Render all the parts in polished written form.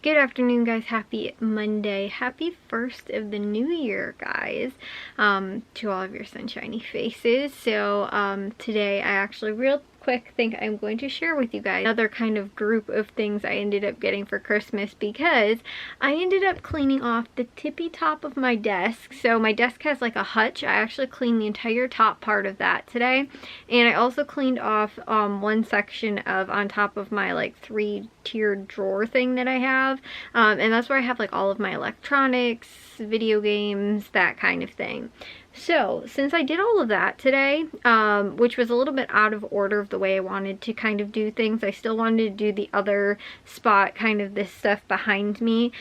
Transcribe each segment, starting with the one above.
Good afternoon, guys. Happy Monday. Happy first of the new year, guys, to all of your sunshiny faces. So today I actually real quick think I'm going to share with you guys another kind of group of things I ended up getting for Christmas, because I ended up cleaning off the tippy top of my desk. So my desk has like a hutch. I actually cleaned the entire top part of that today, and I also cleaned off one section of on top of my like 3-tiered drawer thing that I have, and that's where I have like all of my electronics, video games, that kind of thing. So since I did all of that today, which was a little bit out of order of the way I wanted to kind of do things, I still wanted to do the other spot, kind of this stuff behind me,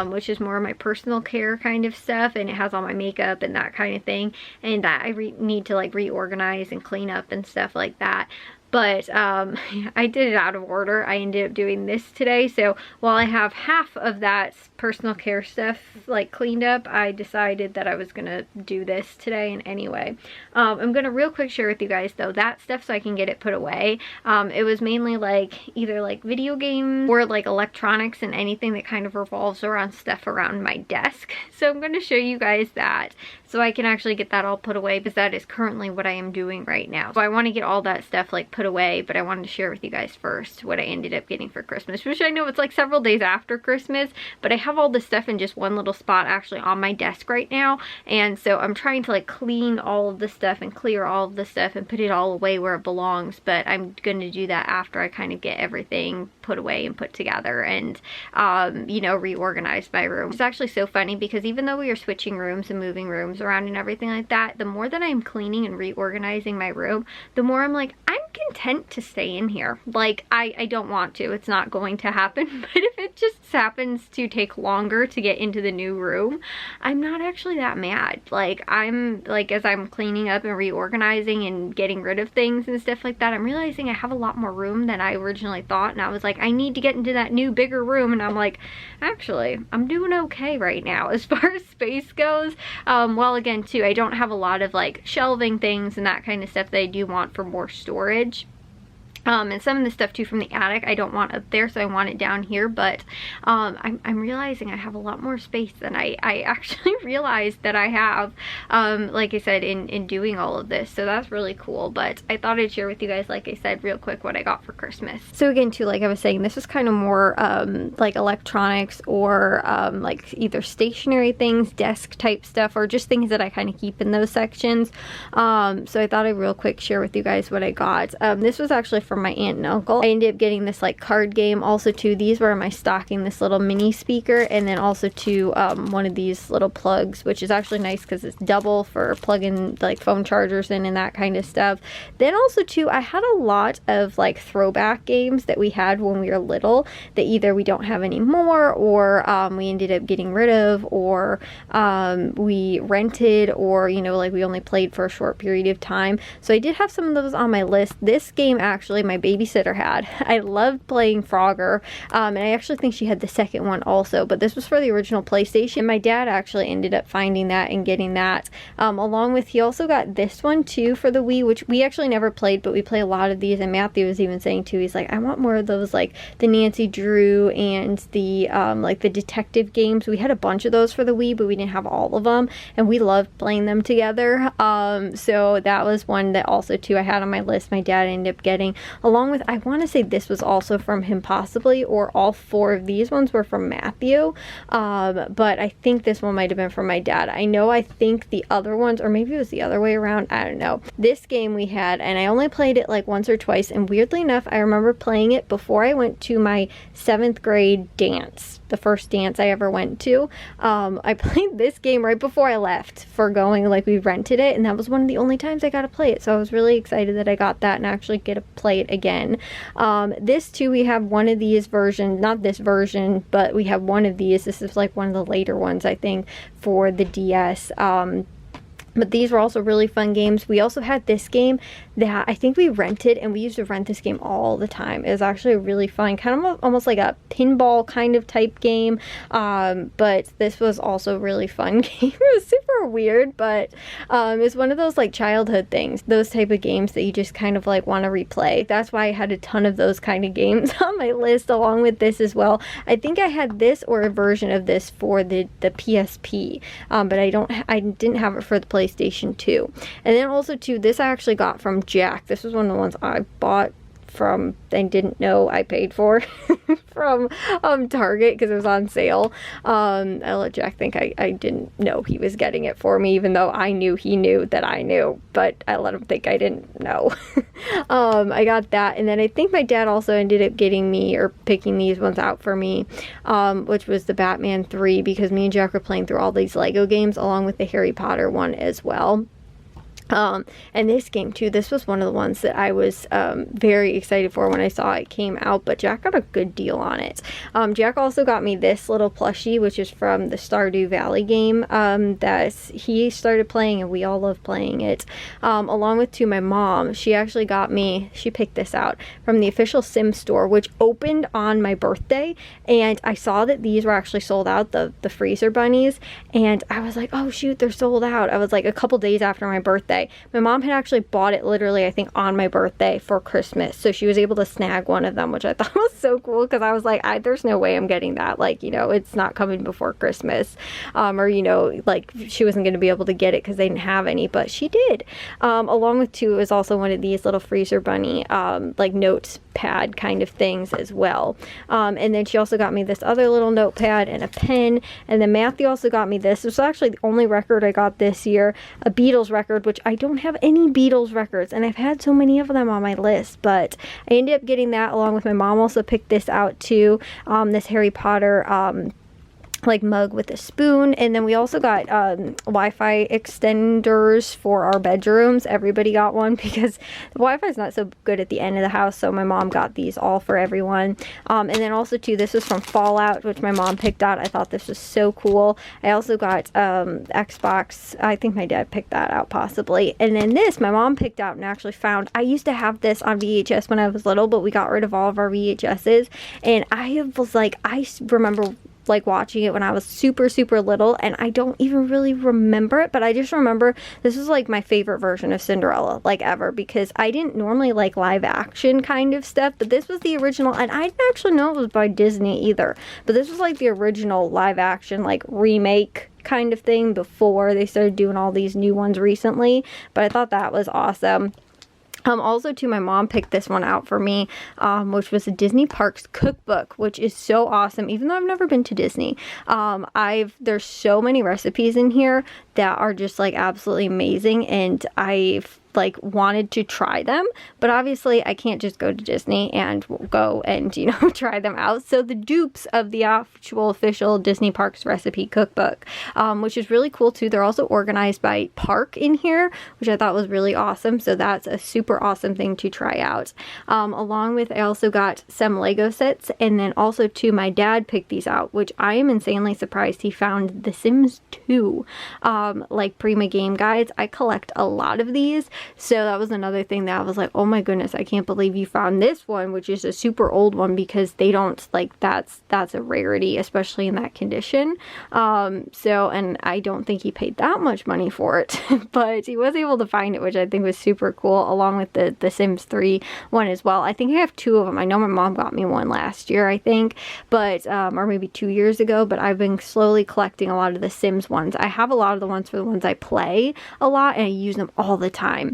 which is more of my personal care kind of stuff, and it has all my makeup and that kind of thing, and that I need to like reorganize and clean up and stuff like that. But I did it out of order. I ended up doing this today. So while I have half of that personal care stuff like cleaned up, I decided that I was gonna do this today. And anyway, I'm gonna real quick share with you guys though that stuff so I can get it put away. It was mainly like either like video games or like electronics and anything that kind of revolves around stuff around my desk. So I'm gonna show you guys that so I can actually get that all put away, because that is currently what I am doing right now. So I want to get all that stuff like put away, but I wanted to share with you guys first what I ended up getting for Christmas, which I know it's like several days after Christmas, but I have all this stuff in just one little spot actually on my desk right now, and so I'm trying to like clean all of the stuff and clear all of the stuff and put it all away where it belongs. But I'm going to do that after I kind of get everything put away and put together and you know, reorganize my room. It's actually so funny because even though we are switching rooms and moving rooms around and everything like that, the more that I'm cleaning and reorganizing my room, the more I'm like, I'm content to stay in here. Like I don't want to, it's not going to happen, but if it just happens to take longer to get into the new room, I'm not actually that mad. Like I'm like, as I'm cleaning up and reorganizing and getting rid of things and stuff like that, I'm realizing I have a lot more room than I originally thought, and I was like, I need to get into that new bigger room, and I'm like, actually I'm doing okay right now as far as space goes. Well, again too, I don't have a lot of like shelving things and that kind of stuff that I do want for more storage. And some of the stuff too from the attic I don't want up there, so I want it down here. But I'm realizing I have a lot more space than I actually realized that I have, like I said, in doing all of this. So that's really cool. But I thought I'd share with you guys, like I said, real quick what I got for Christmas. So again too, like I was saying, this is kind of more like electronics or like either stationary things, desk type stuff, or just things that I kind of keep in those sections. So I thought I'd real quick share with you guys what I got. This was actually from my aunt and uncle. I ended up getting this like card game. Also too, these were my stocking, this little mini speaker, and then also too one of these little plugs, which is actually nice because it's double for plugging like phone chargers in and that kind of stuff. Then also too, I had a lot of like throwback games that we had when we were little that either we don't have anymore, or we ended up getting rid of, or we rented, or you know, like we only played for a short period of time. So I did have some of those on my list. This game actually my babysitter had. I loved playing Frogger, and I actually think she had the second one also, but this was for the original PlayStation. And my dad actually ended up finding that and getting that, along with, he also got this one too for the Wii, which we actually never played, but we play a lot of these. And Matthew was even saying too, he's like, I want more of those, like the Nancy Drew and the like the detective games. We had a bunch of those for the Wii, but we didn't have all of them, and we loved playing them together. So that was one that also too I had on my list. My dad ended up getting, along with, I want to say this was also from him possibly, or all 4 of these ones were from Matthew, but I think this one might have been from my dad. I think the other ones, or maybe it was the other way around, I don't know. This game we had, and I only played it like once or twice, and weirdly enough I remember playing it before I went to my 7th grade dance, the first dance I ever went to. I played this game right before I left for going, like we rented it, and that was one of the only times I got to play it, so I was really excited that I got that and actually get to play it again. This too, we have one of these versions, not this version, but we have one of these. This is like one of the later ones, I think, for the DS. But these were also really fun games. We also had this game that I think we rented, and we used to rent this game all the time. It was actually really fun, kind of almost like a pinball kind of type game. But this was also a really fun game. It was super weird, but it's one of those like childhood things, those type of games that you just kind of like want to replay. That's why I had a ton of those kind of games on my list, along with this as well. I think I had this or a version of this for the PSP, but I didn't have it for the PlayStation 2. And then also too, this I actually got from Jack. This was one of the ones I bought from and didn't know I paid for from Target because it was on sale. I let Jack think I didn't know he was getting it for me, even though I knew he knew that I knew, but I let him think I didn't know. I got that, and then I think my dad also ended up getting me or picking these ones out for me, which was the Batman 3, because me and Jack were playing through all these Lego games along with the Harry Potter one as well. And this game too, this was one of the ones that I was very excited for when I saw it came out, but Jack got a good deal on it. Jack also got me this little plushie, which is from the Stardew Valley game that he started playing, and we all love playing it. Along with my mom, she actually got me, she picked this out from the official Sims store, which opened on my birthday, and I saw that these were actually sold out, the freezer bunnies, and I was like, oh shoot, they're sold out. I was like a couple days after my birthday. My mom had actually bought it literally, I think, on my birthday for Christmas, so she was able to snag one of them, which I thought was so cool, because I was like, there's no way I'm getting that, like, you know, it's not coming before Christmas, or, you know, like, she wasn't going to be able to get it because they didn't have any, but she did. Along with it was also one of these little freezer bunny, like, notepad kind of things as well. And then she also got me this other little notepad and a pen, and then Matthew also got me this. This was actually the only record I got this year, a Beatles record, which I don't have any Beatles records, and I've had so many of them on my list, but I ended up getting that. Along with my mom also picked this out too, this Harry Potter like mug with a spoon. And then we also got Wi-Fi extenders for our bedrooms. Everybody got one because the Wi-Fi is not so good at the end of the house, so my mom got these all for everyone. And then also too, this was from Fallout, which my mom picked out. I thought this was so cool. I also got Xbox. I think my dad picked that out possibly. And then this my mom picked out and actually found. I used to have this on VHS when I was little, but we got rid of all of our VHSs, and I was like, I remember like watching it when I was super little, and I don't even really remember it, but I just remember this was like my favorite version of Cinderella like ever, because I didn't normally like live action kind of stuff, but this was the original, and I didn't actually know it was by Disney either, but this was like the original live action like remake kind of thing before they started doing all these new ones recently. But I thought that was awesome. Also too, my mom picked this one out for me, which was a Disney Parks cookbook, which is so awesome. Even though I've never been to Disney, there's so many recipes in here that are just like absolutely amazing, and I've like wanted to try them, but obviously I can't just go to Disney and go and, you know, try them out. So the dupes of the actual official Disney Parks recipe cookbook, which is really cool too. They're also organized by park in here, which I thought was really awesome. So that's a super awesome thing to try out. Along with, I also got some Lego sets, and then also too, my dad picked these out, which I am insanely surprised he found. The Sims 2 like Prima game guides. I collect a lot of these, so that was another thing that I was like, oh my goodness, I can't believe you found this one, which is a super old one, because they don't, like, that's a rarity, especially in that condition. So, and I don't think he paid that much money for it, but he was able to find it, which I think was super cool, along with the Sims 3 one as well. I think I have two of them. I know my mom got me one last year, I think, but or maybe 2 years ago, but I've been slowly collecting a lot of the Sims ones. I have a lot of the ones for the ones I play a lot, and I use them all the time.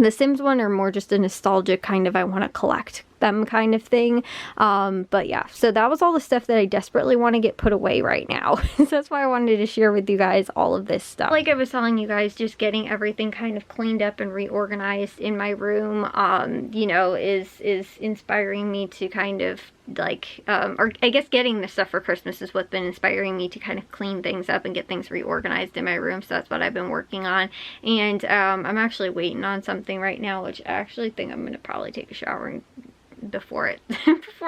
The Sims one are more just a nostalgic kind of, I want to collect them kind of thing. But yeah, so that was all the stuff that I desperately want to get put away right now. So that's why I wanted to share with you guys all of this stuff. Like I was telling you guys, just getting everything kind of cleaned up and reorganized in my room, you know, is inspiring me to kind of like, or I guess getting the stuff for Christmas is what's been inspiring me to kind of clean things up and get things reorganized in my room. So that's what I've been working on. And I'm actually waiting on something right now, which I actually think I'm going to probably take a shower and before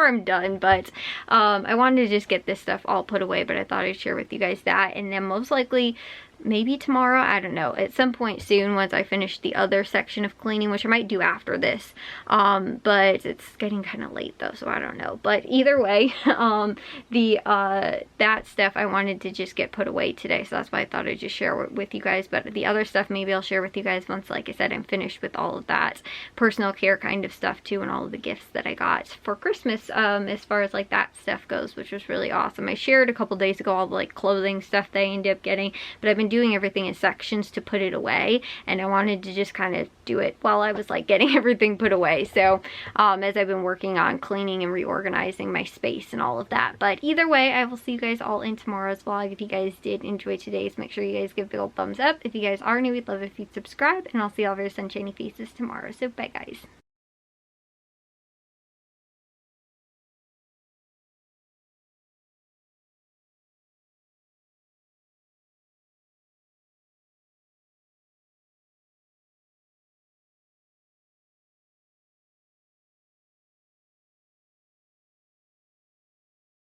I'm done, but I wanted to just get this stuff all put away, but I thought I'd share with you guys that. And then most likely maybe tomorrow, I don't know, at some point soon once I finish the other section of cleaning, which I might do after this. But it's getting kind of late though, so I don't know. But either way, that stuff I wanted to just get put away today, so that's why I thought I'd just share with you guys. But the other stuff maybe I'll share with you guys once, like I said, I'm finished with all of that personal care kind of stuff too, and all of the gifts that I got for Christmas, as far as like that stuff goes, which was really awesome. I shared a couple days ago all the like clothing stuff that I ended up getting, but I've been doing everything in sections to put it away, and I wanted to just kind of do it while I was like getting everything put away. So as I've been working on cleaning and reorganizing my space and all of that. But either way, I will see you guys all in tomorrow's vlog. If you guys did enjoy today's, make sure you guys give the old thumbs up. If you guys are new, we'd love if you'd subscribe, and I'll see all of your sunshiny faces tomorrow. So bye guys.